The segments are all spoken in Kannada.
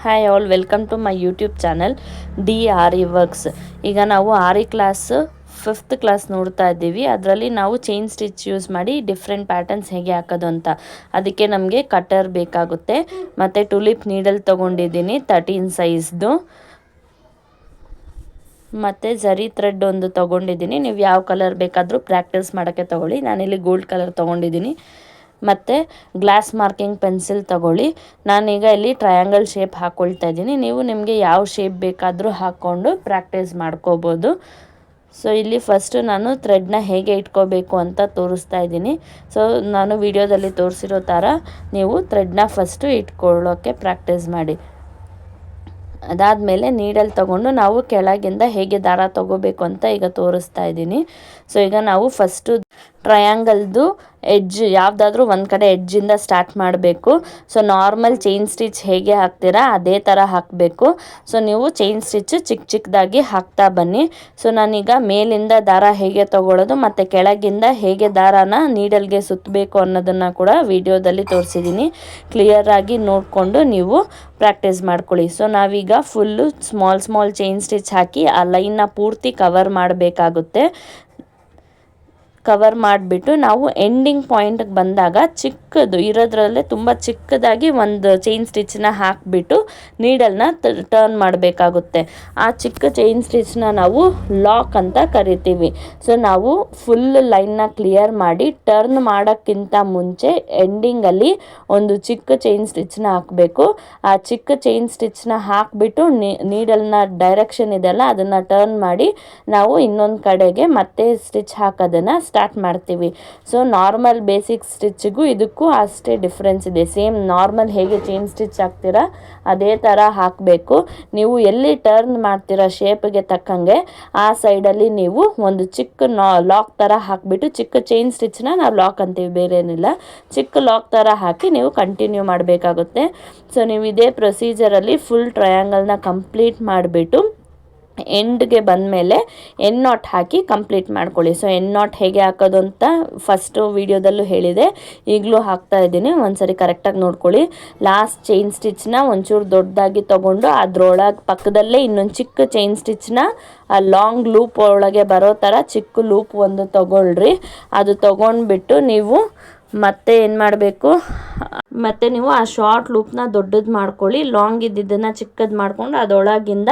Hi all, welcome to my YouTube channel D Aari works. ಈಗ ನಾವು ಆರಿ ಕ್ಲಾಸ್ 5th ಕ್ಲಾಸ್ ನೋಡ್ತಾ ಇದ್ದೀವಿ. ಅದರಲ್ಲಿ ನಾವು ಚೈನ್ ಸ್ಟಿಚ್ ಯೂಸ್ ಮಾಡಿ ಡಿಫ್ರೆಂಟ್ ಪ್ಯಾಟರ್ನ್ಸ್ ಹೇಗೆ ಹಾಕೋದು ಅಂತ. ಅದಕ್ಕೆ ನಮಗೆ ಕಟರ್ ಬೇಕಾಗುತ್ತೆ. ಮತ್ತು ಟುಲಿಪ್ ನೀಡಲ್ ತೊಗೊಂಡಿದ್ದೀನಿ 13 ಸೈಜ್ದು. ಮತ್ತು ಜರಿ ಥ್ರೆಡ್ ಒಂದು ತೊಗೊಂಡಿದ್ದೀನಿ. ನೀವು ಯಾವ ಕಲರ್ ಬೇಕಾದರೂ ಪ್ರಾಕ್ಟೀಸ್ ಮಾಡೋಕ್ಕೆ ತೊಗೊಳ್ಳಿ. ನಾನಿಲ್ಲಿ ಗೋಲ್ಡ್ ಕಲರ್ ತೊಗೊಂಡಿದ್ದೀನಿ. ಮತ್ತು ಗ್ಲಾಸ್ ಮಾರ್ಕಿಂಗ್ ಪೆನ್ಸಿಲ್ ತಗೊಳ್ಳಿ. ನಾನೀಗ ಇಲ್ಲಿ ಟ್ರಯಾಂಗಲ್ ಶೇಪ್ ಹಾಕ್ಕೊಳ್ತಾ ಇದ್ದೀನಿ. ನೀವು ನಿಮಗೆ ಯಾವ ಶೇಪ್ ಬೇಕಾದರೂ ಹಾಕ್ಕೊಂಡು ಪ್ರಾಕ್ಟೀಸ್ ಮಾಡ್ಕೋಬೋದು. ಸೊ ಇಲ್ಲಿ ಫಸ್ಟು ನಾನು ಥ್ರೆಡ್ನ ಹೇಗೆ ಇಟ್ಕೋಬೇಕು ಅಂತ ತೋರಿಸ್ತಾ ಇದ್ದೀನಿ. ಸೊ ನಾನು ವಿಡಿಯೋದಲ್ಲಿ ತೋರಿಸಿರೋ ಥರ ನೀವು ಥ್ರೆಡ್ನ ಫಸ್ಟು ಇಟ್ಕೊಳ್ಳೋಕ್ಕೆ ಪ್ರಾಕ್ಟೀಸ್ ಮಾಡಿ. ಅದಾದಮೇಲೆ ನೀಡಲ್ ತೊಗೊಂಡು ನಾವು ಕೆಳಗಿಂದ ಹೇಗೆ ದಾರ ತೊಗೋಬೇಕು ಅಂತ ಈಗ ತೋರಿಸ್ತಾ ಇದ್ದೀನಿ. ಸೊ ಈಗ ನಾವು ಫಸ್ಟು ಟ್ರಯಾಂಗಲ್ದು ಎಡ್ಜ್ ಯಾವುದಾದ್ರೂ ಒಂದು ಕಡೆ ಎಡ್ಜಿಂದ ಸ್ಟಾರ್ಟ್ ಮಾಡಬೇಕು. ಸೊ ನಾರ್ಮಲ್ ಚೈನ್ ಸ್ಟಿಚ್ ಹೇಗೆ ಹಾಕ್ತೀರಾ ಅದೇ ಥರ ಹಾಕಬೇಕು. ಸೊ ನೀವು ಚೈನ್ ಸ್ಟಿಚ್ಚು ಚಿಕ್ಕದಾಗಿ ಹಾಕ್ತಾ ಬನ್ನಿ. ಸೊ ನಾನೀಗ ಮೇಲಿಂದ ದಾರ ಹೇಗೆ ತೊಗೊಳ್ಳೋದು ಮತ್ತು ಕೆಳಗಿಂದ ಹೇಗೆ ದಾರಾನ ನೀಡಲ್ಗೆ ಸುತ್ತಬೇಕು ಅನ್ನೋದನ್ನು ಕೂಡ ವಿಡಿಯೋದಲ್ಲಿ ತೋರಿಸಿದ್ದೀನಿ. ಕ್ಲಿಯರಾಗಿ ನೋಡಿಕೊಂಡು ನೀವು ಪ್ರಾಕ್ಟೀಸ್ ಮಾಡ್ಕೊಳ್ಳಿ. ಸೊ ನಾವೀಗ ಫುಲ್ಲು ಸ್ಮಾಲ್ ಚೈನ್ ಸ್ಟಿಚ್ ಹಾಕಿ ಆ ಲೈನ್ನ ಪೂರ್ತಿ ಕವರ್ ಮಾಡಬೇಕಾಗುತ್ತೆ. ಕವರ್ ಮಾಡಿಬಿಟ್ಟು ನಾವು ಎಂಡಿಂಗ್ ಪಾಯಿಂಟ್ಗೆ ಬಂದಾಗ ಚಿಕ್ಕದು ಇರೋದ್ರಲ್ಲೇ ತುಂಬ ಚಿಕ್ಕದಾಗಿ ಒಂದು ಚೈನ್ ಸ್ಟಿಚ್ಚನ್ನ ಹಾಕಿಬಿಟ್ಟು ನೀಡಲ್ನ ಟರ್ನ್ ಮಾಡಬೇಕಾಗುತ್ತೆ. ಆ ಚಿಕ್ಕ ಚೈನ್ ಸ್ಟಿಚ್ನ ನಾವು ಲಾಕ್ ಅಂತ ಕರಿತೀವಿ. ಸೊ ನಾವು ಫುಲ್ ಲೈನ್ನ ಕ್ಲಿಯರ್ ಮಾಡಿ ಟರ್ನ್ ಮಾಡೋಕ್ಕಿಂತ ಮುಂಚೆ ಎಂಡಿಂಗಲ್ಲಿ ಒಂದು ಚಿಕ್ಕ ಚೈನ್ ಸ್ಟಿಚ್ನ ಹಾಕಬೇಕು. ಆ ಚಿಕ್ಕ ಚೈನ್ ಸ್ಟಿಚ್ನ ಹಾಕಿಬಿಟ್ಟು ನೀಡಲ್ನ ಡೈರೆಕ್ಷನ್ ಇದೆಯಲ್ಲ ಅದನ್ನು ಟರ್ನ್ ಮಾಡಿ ನಾವು ಇನ್ನೊಂದು ಕಡೆಗೆ ಮತ್ತೆ ಸ್ಟಿಚ್ ಹಾಕೋದನ್ನು ಸ್ಟಾರ್ಟ್ ಮಾಡ್ತೀವಿ. ಸೊ ನಾರ್ಮಲ್ ಬೇಸಿಕ್ ಸ್ಟಿಚ್ಗೂ ಇದಕ್ಕೂ ಅಷ್ಟೇ ಡಿಫ್ರೆನ್ಸ್ ಇದೆ. ಸೇಮ್ ನಾರ್ಮಲ್ ಹೇಗೆ ಚೈನ್ ಸ್ಟಿಚ್ ಹಾಕ್ತೀರಾ ಅದೇ ಥರ ಹಾಕಬೇಕು. ನೀವು ಎಲ್ಲಿ ಟರ್ನ್ ಮಾಡ್ತೀರಾ ಶೇಪ್ಗೆ ತಕ್ಕಂಗೆ ಆ ಸೈಡಲ್ಲಿ ನೀವು ಒಂದು ಚಿಕ್ಕ ಲಾಕ್ ಥರ ಹಾಕಿಬಿಟ್ಟು, ಚಿಕ್ಕ ಚೈನ್ ಸ್ಟಿಚ್ನ ನಾವು ಲಾಕ್ ಅಂತೀವಿ, ಬೇರೆ ಏನಿಲ್ಲ, ಚಿಕ್ಕ ಲಾಕ್ ಥರ ಹಾಕಿ ನೀವು ಕಂಟಿನ್ಯೂ ಮಾಡಬೇಕಾಗುತ್ತೆ. ಸೊ ನೀವು ಇದೇ ಪ್ರೊಸೀಜರಲ್ಲಿ ಫುಲ್ ಟ್ರಯಾಂಗಲ್ನ ಕಂಪ್ಲೀಟ್ ಮಾಡಿಬಿಟ್ಟು ಎಂಡ್ಗೆ ಬಂದಮೇಲೆ ಎನ್ ನಾಟ್ ಹಾಕಿ ಕಂಪ್ಲೀಟ್ ಮಾಡ್ಕೊಳ್ಳಿ. ಸೊ ಎನ್ ನಾಟ್ ಹೇಗೆ ಹಾಕೋದು ಅಂತ ಫಸ್ಟು ವಿಡಿಯೋದಲ್ಲೂ ಹೇಳಿದೆ, ಈಗಲೂ ಹಾಕ್ತಾ ಇದ್ದೀನಿ, ಒಂದ್ಸರಿ ಕರೆಕ್ಟಾಗಿ ನೋಡ್ಕೊಳ್ಳಿ. ಲಾಸ್ಟ್ ಚೈನ್ ಸ್ಟಿಚ್ನ ಒಂಚೂರು ದೊಡ್ಡದಾಗಿ ತೊಗೊಂಡು ಅದರೊಳಗೆ ಪಕ್ಕದಲ್ಲೇ ಇನ್ನೊಂದು ಚಿಕ್ಕ ಚೈನ್ ಸ್ಟಿಚ್ನ ಆ ಲಾಂಗ್ ಲೂಪ್ ಒಳಗೆ ಬರೋ ಥರ ಚಿಕ್ಕ ಲೂಪ್ ಒಂದು ತೊಗೊಳ್ರಿ. ಅದು ತೊಗೊಂಡ್ಬಿಟ್ಟು ನೀವು ಮತ್ತೆ ಏನು ಮಾಡಬೇಕು, ಮತ್ತು ನೀವು ಆ ಶಾರ್ಟ್ ಲೂಪ್ನ ದೊಡ್ಡದು ಮಾಡ್ಕೊಳ್ಳಿ. ಲಾಂಗ್ ಇದ್ದಿದ್ದನ್ನು ಚಿಕ್ಕದು ಮಾಡಿಕೊಂಡು ಅದರೊಳಗಿಂದ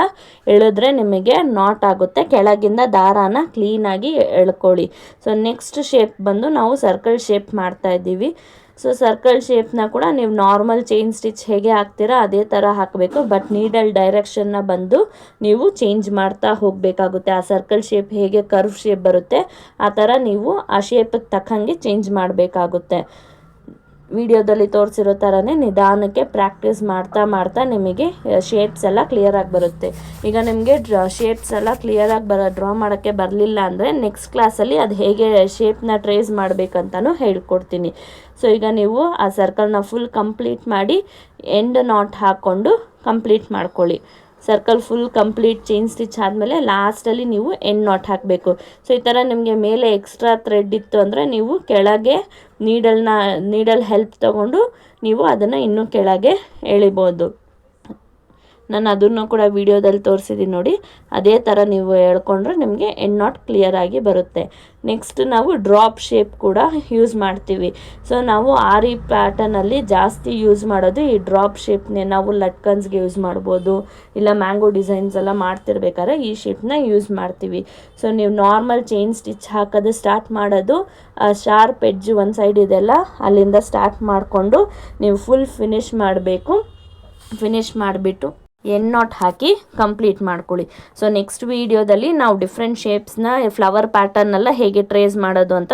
ಎಳೆದ್ರೆ ನಿಮಗೆ ನಾಟ್ ಆಗುತ್ತೆ. ಕೆಳಗಿಂದ ದಾರಾನ ಕ್ಲೀನಾಗಿ ಎಳ್ಕೊಳ್ಳಿ. ಸೊ ನೆಕ್ಸ್ಟ್ ಶೇಪ್ ಬಂದು ನಾವು ಸರ್ಕಲ್ ಶೇಪ್ ಮಾಡ್ತಾ ಇದ್ದೀವಿ. ಸೊ ಸರ್ಕಲ್ ಶೇಪ್ನ ಕೂಡ ನೀವು ನಾರ್ಮಲ್ ಚೈನ್ ಸ್ಟಿಚ್ ಹೇಗೆ ಹಾಕ್ತೀರಾ ಅದೇ ಥರ ಹಾಕಬೇಕು. ಬಟ್ ನೀಡಲ್ ಡೈರೆಕ್ಷನ್ನ ಬಂದು ನೀವು ಚೇಂಜ್ ಮಾಡ್ತಾ ಹೋಗಬೇಕಾಗುತ್ತೆ. ಆ ಸರ್ಕಲ್ ಶೇಪ್ ಹೇಗೆ ಕರ್ವ್ ಶೇಪ್ ಬರುತ್ತೆ ಆ ಥರ ನೀವು ಆ ಶೇಪಿಗೆ ತಕ್ಕಂಗೆ ಚೇಂಜ್ ಮಾಡಬೇಕಾಗುತ್ತೆ. ವಿಡಿಯೋದಲ್ಲಿ ತೋರಿಸಿರೋ ಥರನೇ ನಿಧಾನಕ್ಕೆ ಪ್ರಾಕ್ಟೀಸ್ ಮಾಡ್ತಾ ನಿಮಗೆ ಶೇಪ್ಸ್ ಎಲ್ಲ ಕ್ಲಿಯರಾಗಿ ಬರುತ್ತೆ. ಈಗ ನಿಮಗೆ ಶೇಪ್ಸ್ ಎಲ್ಲ ಕ್ಲಿಯರಾಗಿ ಡ್ರಾ ಮಾಡೋಕ್ಕೆ ಬರಲಿಲ್ಲ ಅಂದರೆ ನೆಕ್ಸ್ಟ್ ಕ್ಲಾಸಲ್ಲಿ ಅದು ಹೇಗೆ ಶೇಪ್ನ ಟ್ರೇಸ್ ಮಾಡಬೇಕಂತಲೂ ಹೇಳ್ಕೊಡ್ತೀನಿ. ಸೊ ಈಗ ನೀವು ಆ ಸರ್ಕಲ್ನ ಫುಲ್ ಕಂಪ್ಲೀಟ್ ಮಾಡಿ ಎಂಡ್ ನಾಟ್ ಹಾಕ್ಕೊಂಡು ಕಂಪ್ಲೀಟ್ ಮಾಡ್ಕೊಳ್ಳಿ. Circle full complete chain stitch ಆದಮೇಲೆ ಲಾಸ್ಟಲ್ಲಿ ನೀವು ಎಂಡ್ ನಾಟ್ ಹಾಕಬೇಕು. ಸೊ ಈ ಥರ ನಿಮಗೆ ಮೇಲೆ ಎಕ್ಸ್ಟ್ರಾ ಥ್ರೆಡ್ ಇತ್ತು ಅಂದರೆ ನೀವು ಕೆಳಗೆ ನೀಡಲ್ ಹೆಲ್ಪ್ ತೊಗೊಂಡು ನೀವು ಅದನ್ನು ಇನ್ನೂ ಕೆಳಗೆ ಎಳಿಬೋದು. ನಾನು ಅದನ್ನು ಕೂಡ ವಿಡಿಯೋದಲ್ಲಿ ತೋರಿಸಿದ್ದೀನಿ ನೋಡಿ. ಅದೇ ಥರ ನೀವು ಹೇಳ್ಕೊಂಡ್ರೆ ನಿಮಗೆ ಎಂಡ್ ನಾಟ್ ಕ್ಲಿಯರಾಗಿ ಬರುತ್ತೆ. ನೆಕ್ಸ್ಟ್ ನಾವು ಡ್ರಾಪ್ ಶೇಪ್ ಕೂಡ ಯೂಸ್ ಮಾಡ್ತೀವಿ. ಸೊ ನಾವು ಆರಿ ಪ್ಯಾಟರ್ನಲ್ಲಿ ಜಾಸ್ತಿ ಯೂಸ್ ಮಾಡೋದು ಈ ಡ್ರಾಪ್ ಶೇಪ್ನೇ. ನಾವು ಲಟ್ಕನ್ಸ್ಗೆ ಯೂಸ್ ಮಾಡ್ಬೋದು, ಇಲ್ಲ ಮ್ಯಾಂಗೋ ಡಿಸೈನ್ಸ್ ಎಲ್ಲ ಮಾಡ್ತಿರ್ಬೇಕಾದ್ರೆ ಈ ಶೇಪ್ನ ಯೂಸ್ ಮಾಡ್ತೀವಿ. ಸೊ ನೀವು ನಾರ್ಮಲ್ ಚೈನ್ ಸ್ಟಿಚ್ ಹಾಕೋದು ಸ್ಟಾರ್ಟ್ ಮಾಡೋದು ಶಾರ್ಪ್ ಎಡ್ಜ್ ಒಂದು ಸೈಡ್ ಇದೆಲ್ಲ ಅಲ್ಲಿಂದ ಸ್ಟಾರ್ಟ್ ಮಾಡಿಕೊಂಡು ನೀವು ಫುಲ್ ಫಿನಿಶ್ ಮಾಡಬೇಕು. ಫಿನಿಶ್ ಮಾಡಿಬಿಟ್ಟು ಎನ್ ನಾಟ್ ಹಾಕಿ ಕಂಪ್ಲೀಟ್ ಮಾಡ್ಕೊಳ್ಳಿ. ಸೊ ನೆಕ್ಸ್ಟ್ ವಿಡಿಯೋದಲ್ಲಿ ನಾವು ಡಿಫ್ರೆಂಟ್ ಶೇಪ್ಸ್ನ ಫ್ಲವರ್ ಪ್ಯಾಟರ್ನೆಲ್ಲ ಹೇಗೆ ಟ್ರೇಸ್ ಮಾಡೋದು ಅಂತ